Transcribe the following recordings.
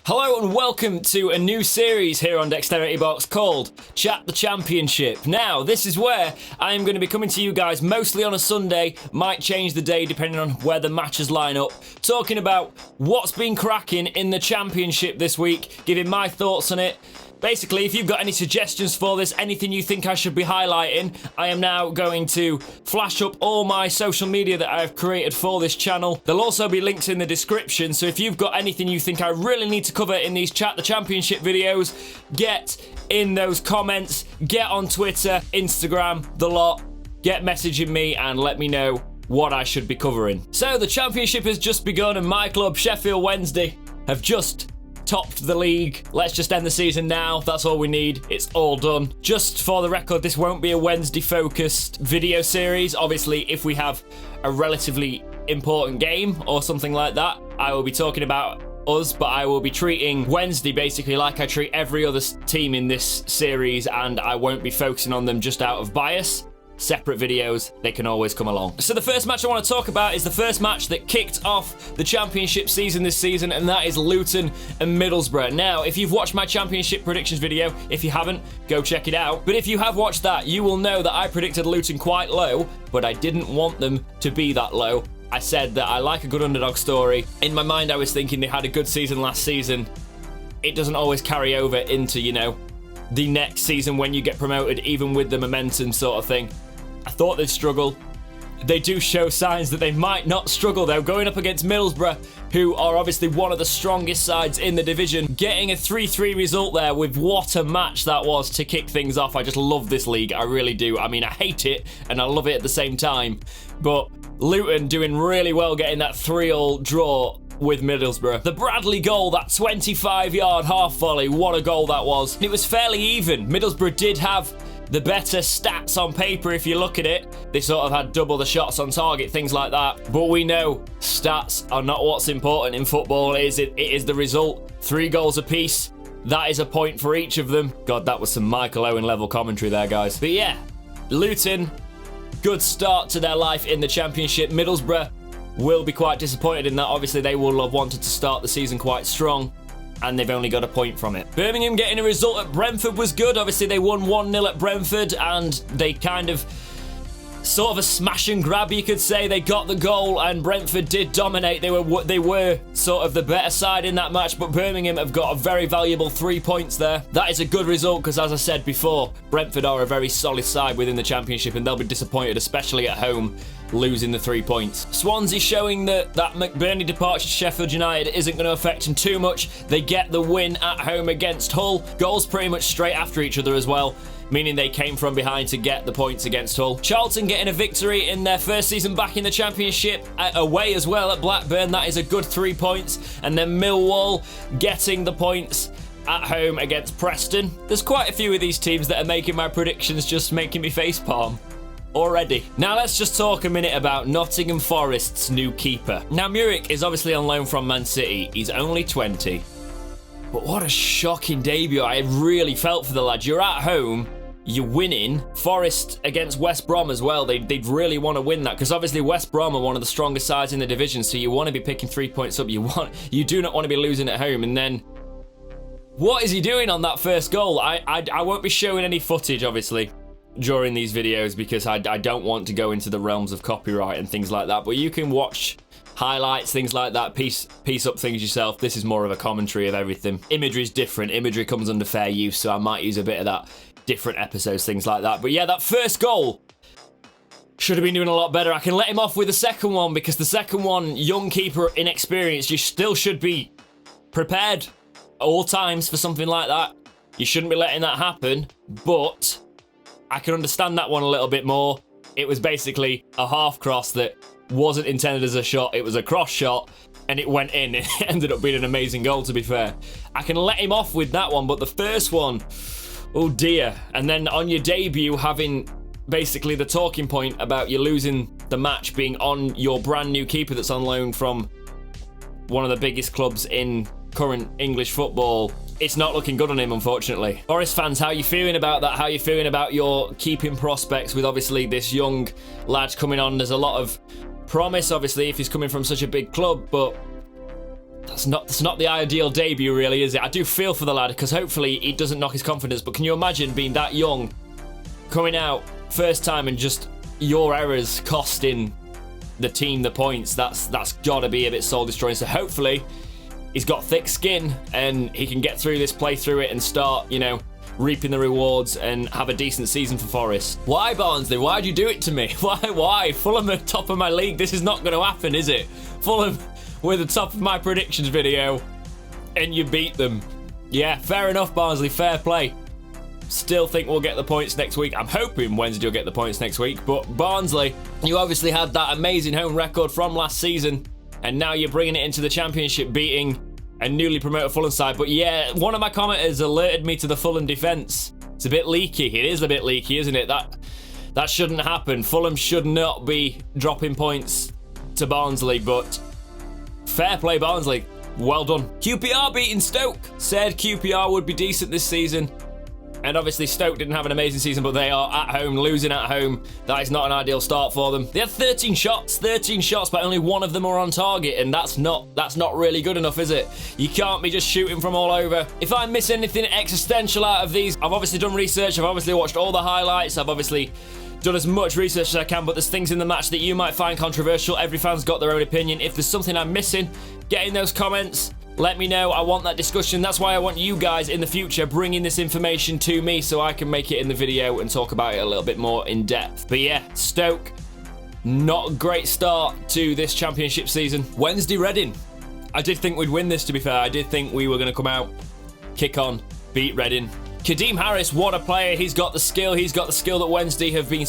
Hello and welcome to a new series here on dexteritybox called Chat the Championship. Now, this is where I am going to be coming to you guys mostly on a Sunday, might change the day depending on where the matches line up, talking about what's been cracking in the Championship this week, giving my thoughts on it. Basically, if you've got any suggestions for this, anything you think I should be highlighting, I am now going to flash up all my social media that I've created for this channel. There'll also be links in the description, so if you've got anything you think I really need to cover in these Chat the Championship videos, get in those comments, get on Twitter, Instagram, the lot, get messaging me and let me know what I should be covering. So the Championship has just begun and my club, Sheffield Wednesday, have just topped the league. Let's just end the season now. That's all we need. It's all done. Just for the record, this won't be a Wednesday focused video series. Obviously, if we have a relatively important game or something like that, I will be talking about us, but I will be treating Wednesday basically like I treat every other team in this series, and I won't be focusing on them just out of bias. Separate videos, they can always come along. So the first match I want to talk about is the first match that kicked off the Championship season this season, and that is Luton and Middlesbrough. Now, if you've watched my Championship predictions video, if you haven't, go check it out. But if you have watched that, you will know that I predicted Luton quite low, but I didn't want them to be that low. I said that I like a good underdog story. In my mind, I was thinking they had a good season last season. It doesn't always carry over into, the next season when you get promoted, even with the momentum sort of thing. I thought they'd struggle. They do show signs that they might not struggle though, going up against Middlesbrough, who are obviously one of the strongest sides in the division. Getting a 3-3 result there with what a match that was to kick things off. I just love this league, I really do. I mean, I hate it and I love it at the same time, but Luton doing really well getting that 3-3 draw with Middlesbrough. The Bradley goal, that 25-yard half volley, what a goal that was. It was fairly even. Middlesbrough did have the better stats on paper if you look at it. They sort of had double the shots on target, things like that. But we know stats are not what's important in football. It is the result. 3 goals apiece. That is a point for each of them. God, that was some Michael Owen level commentary there, guys. But yeah, Luton, good start to their life in the Championship. Middlesbrough will be quite disappointed in that. Obviously, they will have wanted to start the season quite strong, and they've only got a point from it. Birmingham getting a result at Brentford was good. Obviously, they won 1-0 at Brentford, and they kind of sort of a smash and grab, you could say. They got the goal, and Brentford did dominate. They were sort of the better side in that match, but Birmingham have got a very valuable 3 points there. That is a good result because, as I said before, Brentford are a very solid side within the Championship, and they'll be disappointed, especially at home, losing the 3 points. Swansea showing that McBurney departure to Sheffield United isn't going to affect them too much. They get the win at home against Hull. Goals pretty much straight after each other as well, meaning they came from behind to get the points against Hull. Charlton getting a victory in their first season back in the Championship, away as well at Blackburn. That is a good 3 points. And then Millwall getting the points at home against Preston. There's quite a few of these teams that are making my predictions just making me facepalm already. Now let's just talk a minute about Nottingham Forest's new keeper. Now Muric is obviously on loan from Man City. He's only 20. But what a shocking debut. I really felt for the lad. You're at home, you're winning. Forest against West Brom as well. They'd really want to win that because obviously West Brom are one of the strongest sides in the division, so you want to be picking 3 points up. You do not want to be losing at home. And then what is he doing on that first goal? I won't be showing any footage obviously during these videos because I don't want to go into the realms of copyright and things like that, but you can watch highlights, things like that, piece up things yourself. This is more of a commentary of everything. Imagery is different. Imagery comes under fair use, so I might use a bit of that. Different episodes, things like that. But yeah, that first goal should have been doing a lot better. I can let him off with the second one because the second one, young keeper, inexperienced, you still should be prepared at all times for something like that. You shouldn't be letting that happen, but I can understand that one a little bit more. It was basically a half cross that wasn't intended as a shot. It was a cross shot and it went in. It ended up being an amazing goal, to be fair. I can let him off with that one, but the first one, oh dear. And then on your debut, having basically the talking point about you losing the match being on your brand new keeper that's on loan from one of the biggest clubs in current English football. It's not looking good on him, unfortunately. Forest fans, how are you feeling about that? How are you feeling about your keeping prospects with obviously this young lad coming on? There's a lot of promise, obviously, if he's coming from such a big club, but that's not the ideal debut, really, is it? I do feel for the lad, because hopefully he doesn't knock his confidence, but can you imagine being that young, coming out first time and just your errors costing the team the points? That's gotta be a bit soul destroying. So hopefully he's got thick skin and he can get through this, play through it, and start, you know, reaping the rewards and have a decent season for Forest. Why, Barnsley? Why'd you do it to me? Why? Fulham are top of my league. This is not going to happen, is it? Fulham were the top of my predictions video and you beat them. Yeah, fair enough, Barnsley. Fair play. Still think we'll get the points next week. I'm hoping Wednesday will get the points next week. But Barnsley, you obviously had that amazing home record from last season, and now you're bringing it into the Championship, beating a newly promoted Fulham side. But yeah, one of my commenters alerted me to the Fulham defence. It's a bit leaky. It is a bit leaky, isn't it? That shouldn't happen. Fulham should not be dropping points to Barnsley, but fair play, Barnsley. Well done. QPR beating Stoke. Said QPR would be decent this season. And obviously Stoke didn't have an amazing season, but they are at home, losing at home. That is not an ideal start for them. They had 13 shots, but only one of them were on target, and that's not really good enough, is it? You can't be just shooting from all over. If I miss anything existential out of these, I've obviously done research, I've obviously watched all the highlights, I've obviously done as much research as I can, but there's things in the match that you might find controversial. Every fan's got their own opinion. If there's something I'm missing, get in those comments. Let me know. I want that discussion. That's why I want you guys in the future bringing this information to me so I can make it in the video and talk about it a little bit more in depth. But yeah, Stoke, not a great start to this Championship season. Wednesday, Reading. I did think we'd win this, to be fair. I did think we were going to come out, kick on, beat Reading. Kadeem Harris, what a player. He's got the skill. He's got the skill that Wednesday have been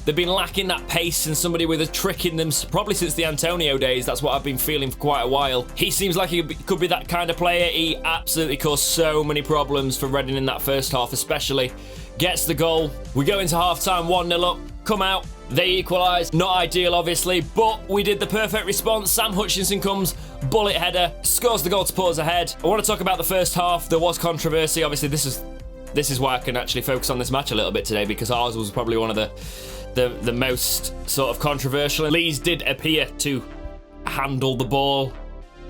they've been lacking that pace and somebody with a trick in them, probably since the Antonio days. That's what I've been feeling for quite a while. He seems like he could be that kind of player. He absolutely caused so many problems for Reading in that first half, especially. Gets the goal. We go into half-time 1-0 up. Come out. They equalise. Not ideal, obviously, but we did the perfect response. Sam Hutchinson comes, bullet header, scores the goal to put us ahead. I want to talk about the first half. There was controversy. Obviously, this is why I can actually focus on this match a little bit today, because ours was probably one of the most sort of controversial. Leeds did appear to handle the ball,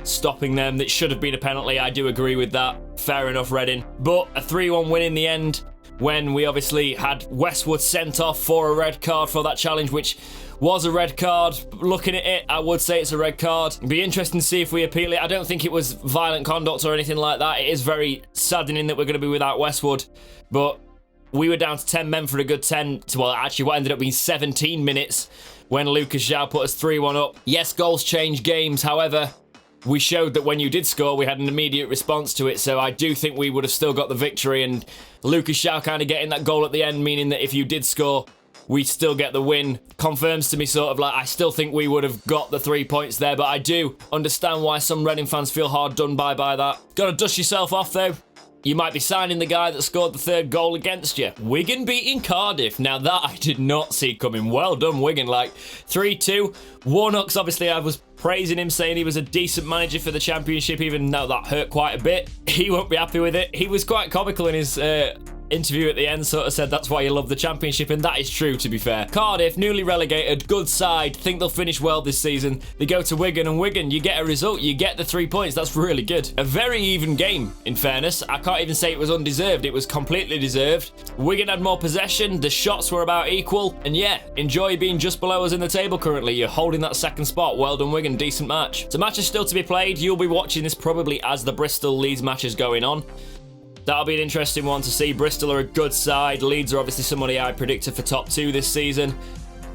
stopping them. It should have been a penalty. I do agree with that. Fair enough, Reading. But a 3-1 win in the end, when we obviously had Westwood sent off for a red card for that challenge, which was a red card. Looking at it, I would say it's a red card. It'd be interesting to see if we appeal it. I don't think it was violent conduct or anything like that. It is very saddening that we're going to be without Westwood, but we were down to 10 men for a good 10, well, actually what ended up being 17 minutes when Lucas João put us 3-1 up. Yes, goals change games. However, we showed that when you did score, we had an immediate response to it. So I do think we would have still got the victory, and Lucas João kind of getting that goal at the end, meaning that if you did score, we still get the win, confirms to me sort of like I still think we would have got the 3 points there, but I do understand why some Reading fans feel hard done by that. Got to dust yourself off though. You might be signing the guy that scored the third goal against you. Wigan beating Cardiff. Now that I did not see coming. Well done, Wigan. Like 3-2. Warnock's obviously, I was praising him, saying he was a decent manager for the Championship, even though that hurt quite a bit. He won't be happy with it. He was quite comical in his interview at the end, sort of said that's why you love the Championship, and that is true, to be fair. Cardiff, newly relegated, good side, think they'll finish well this season. They go to Wigan, and Wigan, you get a result, you get the 3 points. That's really good. A very even game, in fairness. I can't even say it was undeserved. It was completely deserved. Wigan had more possession, the shots were about equal, and yeah, enjoy being just below us in the table currently. You're holding that second spot. Well done, Wigan. Decent match. The match is still to be played. You'll be watching this probably as the Bristol-Leeds match is going on. That'll be an interesting one to see. Bristol are a good side. Leeds are obviously somebody I predicted for top 2 this season.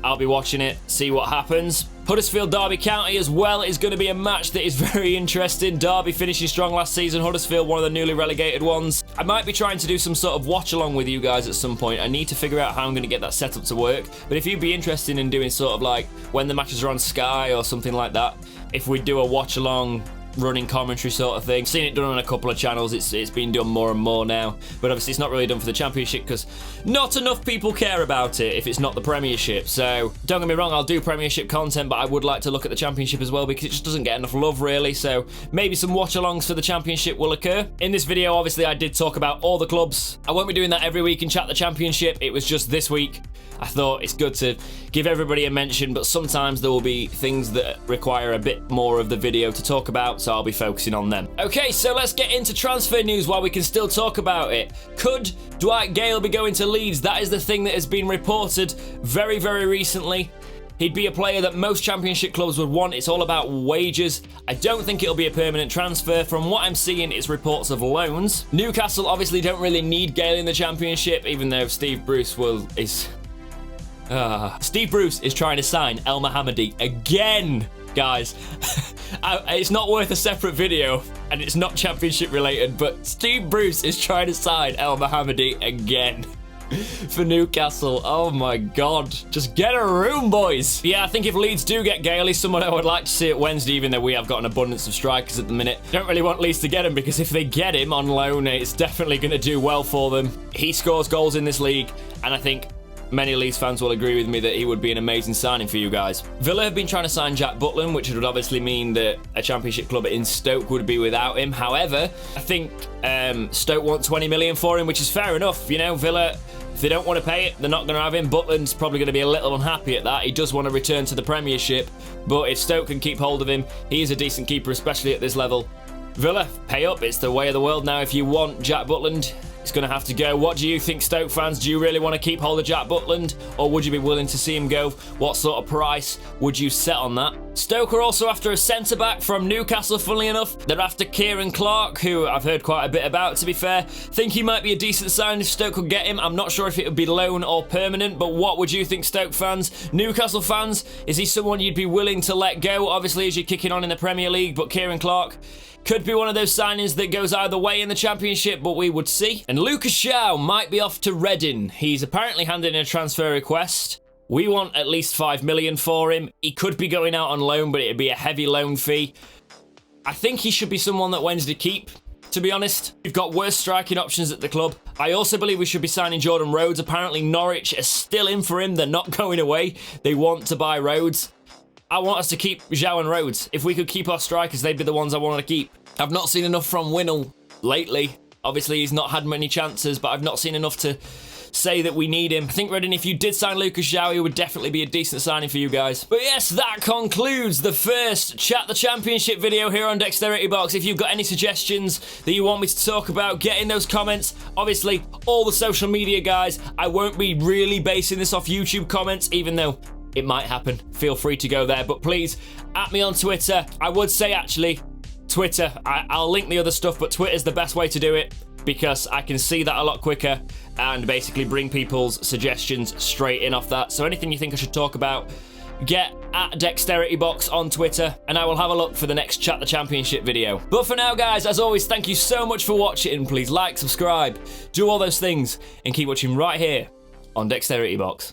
I'll be watching it, see what happens. Huddersfield Derby County as well is going to be a match that is very interesting. Derby finishing strong last season. Huddersfield, one of the newly relegated ones. I might be trying to do some sort of watch along with you guys at some point. I need to figure out how I'm going to get that set up to work. But if you'd be interested in doing sort of like when the matches are on Sky or something like that, if we do a watch along running commentary sort of thing. Seen it done on a couple of channels. It's been done more and more now, but obviously it's not really done for the Championship because not enough people care about it if it's not the Premiership. So don't get me wrong, I'll do Premiership content, but I would like to look at the Championship as well because it just doesn't get enough love really. So maybe some watch alongs for the Championship will occur. In this video obviously I did talk about all the clubs. I won't be doing that every week and chat the Championship. It was just this week. I thought it's good to give everybody a mention, but sometimes there will be things that require a bit more of the video to talk about. so I'll be focusing on them. Okay, so let's get into transfer news while we can still talk about it. Could Dwight GAYLE be going to Leeds? That is the thing that has been reported very, very recently. He'd be a player that most Championship clubs would want. It's all about wages. I don't think it'll be a permanent transfer. From what I'm seeing, it's reports of loans. Newcastle obviously don't really need GAYLE in the Championship, even though Steve Bruce is trying to sign El Mohammadi again, guys. It's not worth a separate video, and it's not Championship related, but Steve Bruce is trying to sign El Mohammadi again. For Newcastle. Oh my god. Just get a room, boys. Yeah, I think if Leeds do get GAYLE, he's someone I would like to see at Wednesday, even though we have got an abundance of strikers at the minute. Don't really want Leeds to get him, because if they get him on loan, it's definitely going to do well for them. He scores goals in this league, and I think many Leeds fans will agree with me that he would be an amazing signing for you guys. Villa have been trying to sign Jack Butland, which would obviously mean that a Championship club in Stoke would be without him. However, I think Stoke want 20 million for him, which is fair enough. You know, Villa, if they don't want to pay it, they're not going to have him. Butland's probably going to be a little unhappy at that. He does want to return to the Premiership, but if Stoke can keep hold of him, he is a decent keeper, especially at this level. Villa, pay up. It's the way of the world now. If you want Jack Butland, it's going to have to go. What do you think, Stoke fans? Do you really want to keep hold of Jack Butland, or would you be willing to see him go? What sort of price would you set on that? Stoke are also after a centre-back from Newcastle, funnily enough. They're after Kieran Clark, who I've heard quite a bit about, to be fair. Think he might be a decent sign if Stoke could get him. I'm not sure if it would be loan or permanent, but what would you think, Stoke fans? Newcastle fans, is he someone you'd be willing to let go? Obviously, as you're kicking on in the Premier League, but Kieran Clark could be one of those signings that goes either way in the Championship, but we would see. And Lucas Shaw might be off to Reading. He's apparently handed in a transfer request. We want at least 5 million for him. He could be going out on loan, but it'd be a heavy loan fee. I think he should be someone that Wednesday keep, to be honest. We've got worse striking options at the club. I also believe we should be signing Jordan Rhodes. Apparently Norwich are still in for him. They're not going away. They want to buy Rhodes. I want us to keep Zhao and Rhodes. If we could keep our strikers, they'd be the ones I want to keep. I've not seen enough from Winnall lately. Obviously, he's not had many chances, but I've not seen enough to say that we need him. I think, Reading, if you did sign Lucas Zhao, he would definitely be a decent signing for you guys. But yes, that concludes the first Chat the Championship video here on dexteritybox. If you've got any suggestions that you want me to talk about, get in those comments. Obviously, all the social media guys, I won't be really basing this off YouTube comments, even though it might happen. Feel free to go there, but please, at me on Twitter. I would say, actually, Twitter. I'll link the other stuff, but Twitter's the best way to do it because I can see that a lot quicker and basically bring people's suggestions straight in off that. So anything you think I should talk about, get at dexteritybox on Twitter and I will have a look for the next Chat the Championship video. But for now, guys, as always, thank you so much for watching. Please like, subscribe, do all those things, and keep watching right here on dexteritybox.